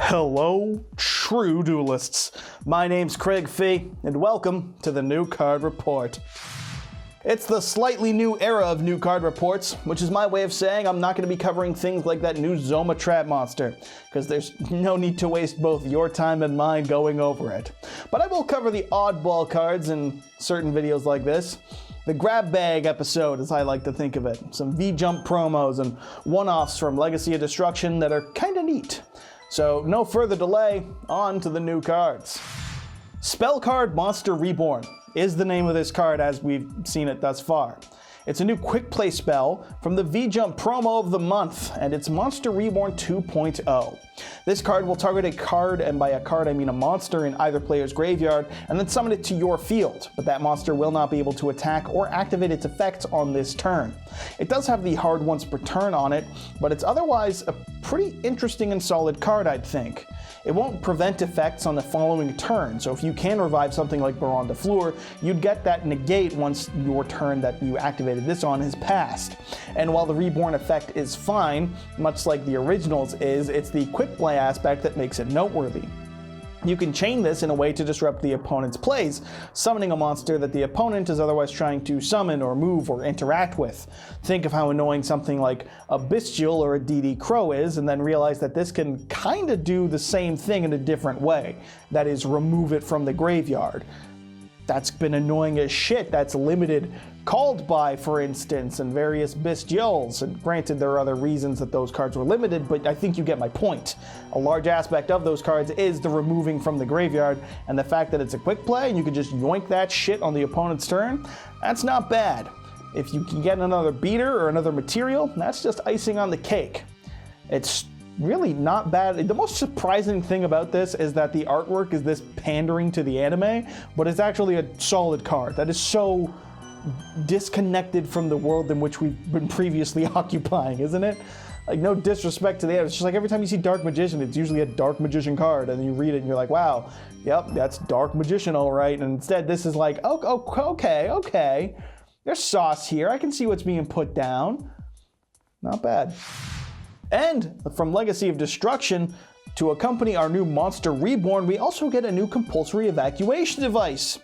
Hello, true duelists. My name's Craig Fee, and welcome to the New Card Report. It's the slightly new era of new card reports, which is my way of saying I'm not going to be covering things like that new Zoma Trap monster, because there's no need to waste both your time and mine going over it. But I will cover the oddball cards in certain videos like this. The grab bag episode, as I like to think of it. Some V-Jump promos and one-offs from Legacy of Destruction that are kinda neat. So no further delay, on to the new cards. Spell Card Monster Reborn is the name of this card as we've seen it thus far. It's a new quick play spell from the V-Jump promo of the month, and it's Monster Reborn 2.0. This card will target a card, and by a card I mean a monster in either player's graveyard, and then summon it to your field, but that monster will not be able to attack or activate its effects on this turn. It does have the hard once per turn on it, but it's otherwise a pretty interesting and solid card, I'd think. It won't prevent effects on the following turn, so if you can revive something like Baron de Fleur, you'd get that negate once your turn that you activated this on has passed. And while the Reborn effect is fine, much like the originals is, it's the quick play aspect that makes it noteworthy. You can chain this in a way to disrupt the opponent's plays, summoning a monster that the opponent is otherwise trying to summon or move or interact with. Think of how annoying something like a Bestial or a DD Crow is, and then realize that this can kinda do the same thing in a different way. That is, remove it from the graveyard. That's been annoying as shit. That's limited Called By, for instance, and various Bestials. And granted, there are other reasons that those cards were limited, but I think you get my point. A large aspect of those cards is the removing from the graveyard, and the fact that it's a quick play and you can just yoink that shit on the opponent's turn, that's not bad. If you can get another beater or another material, that's just icing on the cake. It's really not bad. The most surprising thing about this is that the artwork is this pandering to the anime, but it's actually a solid card. That is so disconnected from the world in which we've been previously occupying, isn't it? Like, no disrespect to the anime. It's just like every time you see Dark Magician, it's usually a Dark Magician card, and you read it and you're like, wow, yep, that's Dark Magician, all right. And instead, this is like, oh, okay. There's sauce here. I can see what's being put down. Not bad. And from Legacy of Destruction, to accompany our new Monster Reborn, we also get a new compulsory evacuation device.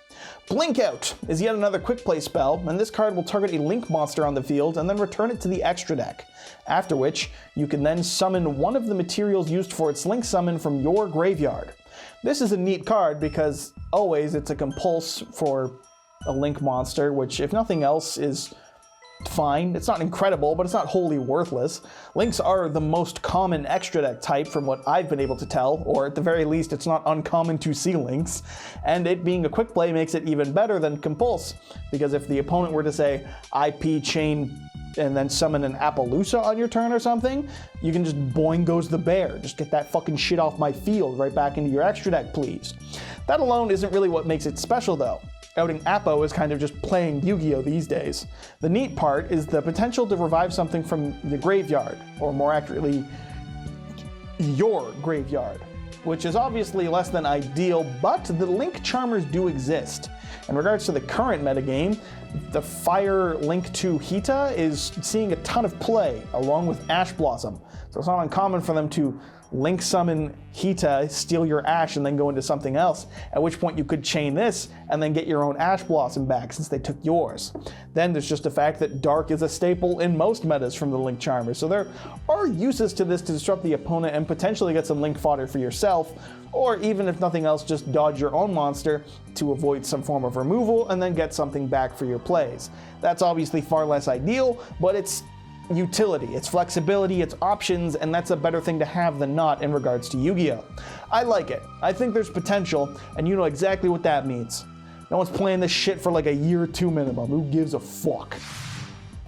Blink Out is yet another quick play spell, and this card will target a Link monster on the field and then return it to the extra deck. After which, you can then summon one of the materials used for its Link summon from your graveyard. This is a neat card because always it's a compulse for a Link monster, which if nothing else is fine. It's not incredible, but it's not wholly worthless. Links are the most common extra deck type from what I've been able to tell, or at the very least it's not uncommon to see links, and it being a quick play makes it even better than Compulse, because if the opponent were to say IP chain and then summon an Appaloosa on your turn or something, you can just boing goes the bear. Just get that fucking shit off my field right back into your extra deck, please. That alone isn't really what makes it special though. Outing Appo is kind of just playing Yu-Gi-Oh these days. The neat part is the potential to revive something from the graveyard, or more accurately, your graveyard, which is obviously less than ideal, but the Link Charmers do exist. In regards to the current metagame, the Fire Link 2 Hita is seeing a ton of play, along with Ash Blossom. So it's not uncommon for them to Link summon Hita, steal your Ash, and then go into something else, at which point you could chain this and then get your own Ash Blossom back since they took yours. Then there's just the fact that Dark is a staple in most metas from the Link Charmers, so there are uses to this to disrupt the opponent and potentially get some Link fodder for yourself, or even if nothing else, just dodge your own monster to avoid some form of removal and then get something back for your plays. That's obviously far less ideal, but it's utility, it's flexibility, it's options, and that's a better thing to have than not in regards to Yu-Gi-Oh! I like it. I think there's potential, and you know exactly what that means. No one's playing this shit for like a year or two minimum. Who gives a fuck?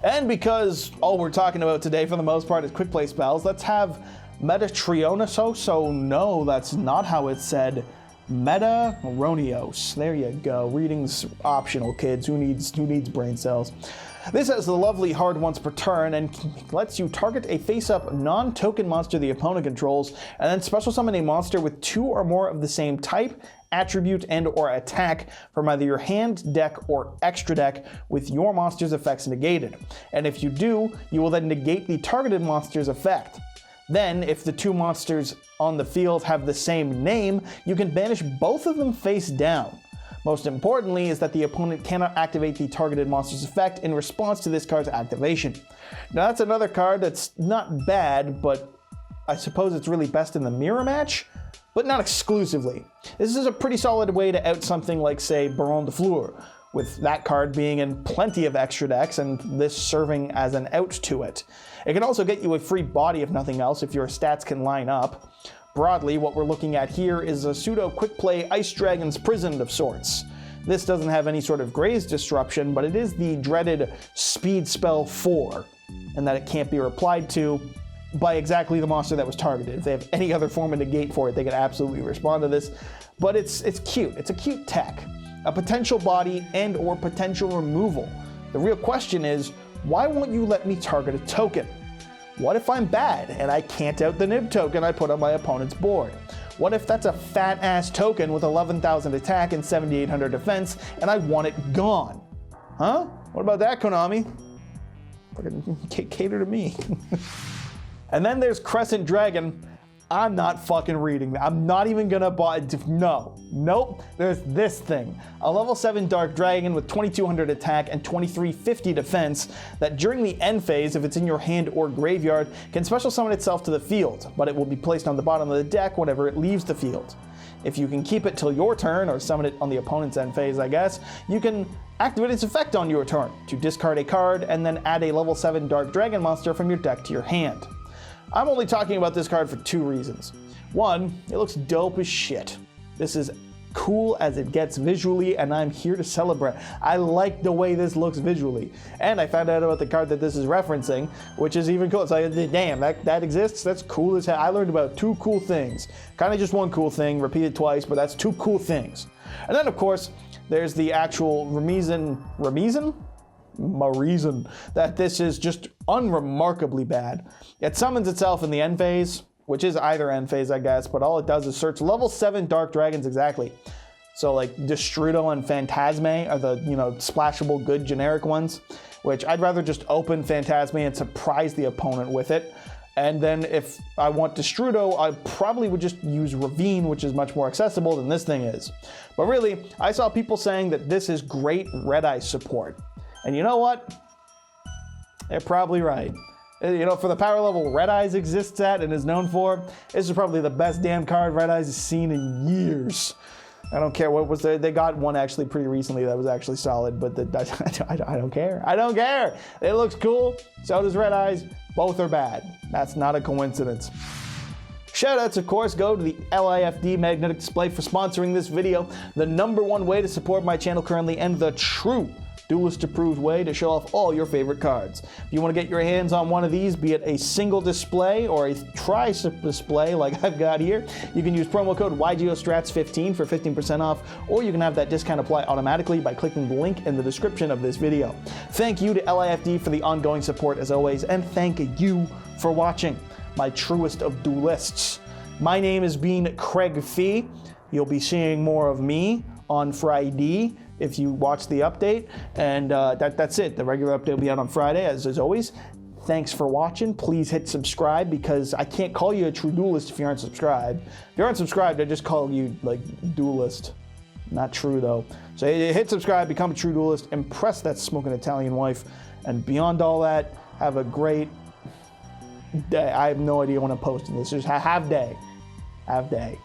And because all we're talking about today for the most part is quick play spells, let's have Metatrionosos. So no, that's not how it's said. Metaronios. There you go. Reading's optional, kids. Who needs brain cells? This has the lovely hard once per turn and lets you target a face-up non-token monster the opponent controls, and then special summon a monster with 2 or more of the same type, attribute, and or attack from either your hand, deck, or extra deck with your monster's effects negated. And if you do, you will then negate the targeted monster's effect. Then, if the two monsters on the field have the same name, you can banish both of them face down. Most importantly is that the opponent cannot activate the targeted monster's effect in response to this card's activation. Now that's another card that's not bad, but I suppose it's really best in the mirror match, but not exclusively. This is a pretty solid way to out something like, say, Baron de Fleur, with that card being in plenty of extra decks and this serving as an out to it. It can also get you a free body if nothing else if your stats can line up. Broadly, what we're looking at here is a pseudo quick play Ice Dragon's Prison of sorts. This doesn't have any sort of Graze disruption, but it is the dreaded Speed Spell 4, and that it can't be replied to by exactly the monster that was targeted. If they have any other form of negate for it, they can absolutely respond to this. But it's cute. It's a cute tech. A potential body and or potential removal. The real question is, why won't you let me target a token? What if I'm bad and I can't out the nib token I put on my opponent's board? What if that's a fat ass token with 11,000 attack and 7,800 defense and I want it gone? Huh? What about that, Konami? Fucking cater to me. And then there's Crescent Dragon. I'm not fucking reading that. I'm not even gonna buy it. No. Nope. There's this thing. A level 7 Dark Dragon with 2,200 attack and 2,350 defense that during the end phase, if it's in your hand or graveyard, can special summon itself to the field, but it will be placed on the bottom of the deck whenever it leaves the field. If you can keep it till your turn, or summon it on the opponent's end phase, I guess, you can activate its effect on your turn to discard a card and then add a level 7 Dark Dragon monster from your deck to your hand. I'm only talking about this card for two reasons. One, it looks dope as shit. This is cool as it gets visually, and I'm here to celebrate. I like the way this looks visually. And I found out about the card that this is referencing, which is even cool. It's like, damn, that exists? That's cool as hell. I learned about two cool things. Kind of just one cool thing, repeated twice, but that's two cool things. And then, of course, there's the actual reason that this is just unremarkably bad. It summons itself in the end phase, which is either end phase, I guess, but all it does is search level 7 Dark Dragons exactly. So like Destrudo and Phantasme are the, splashable good generic ones, which I'd rather just open Phantasme and surprise the opponent with it. And then if I want Destrudo, I probably would just use Ravine, which is much more accessible than this thing is. But really, I saw people saying that this is great Red Eye support. And you know what? They're probably right. For the power level Red Eyes exists at and is known for, this is probably the best damn card Red Eyes has seen in years. I don't care what was there. They got one actually pretty recently that was actually solid, but I don't care. I don't care. It looks cool. So does Red Eyes. Both are bad. That's not a coincidence. Shoutouts, of course, go to the LIFD Magnetic Display for sponsoring this video, the #1 way to support my channel currently, and the true Duelist-approved way to show off all your favorite cards. If you want to get your hands on one of these, be it a single display or a tricep display like I've got here, you can use promo code YGOSTRATS15 for 15% off, or you can have that discount apply automatically by clicking the link in the description of this video. Thank you to LIFD for the ongoing support as always, and thank you for watching, my truest of duelists. My name has been Craig Fee. You'll be seeing more of me on Friday if you watch the update, and that's it. The regular update will be out on Friday, as always. Thanks for watching. Please hit subscribe, because I can't call you a true duelist if you aren't subscribed. If you aren't subscribed, I just call you like duelist. Not true though. So hit subscribe, become a true duelist, impress that smoking Italian wife, and beyond all that, have a great day. I have no idea when I'm posting this. Just have day. Have day.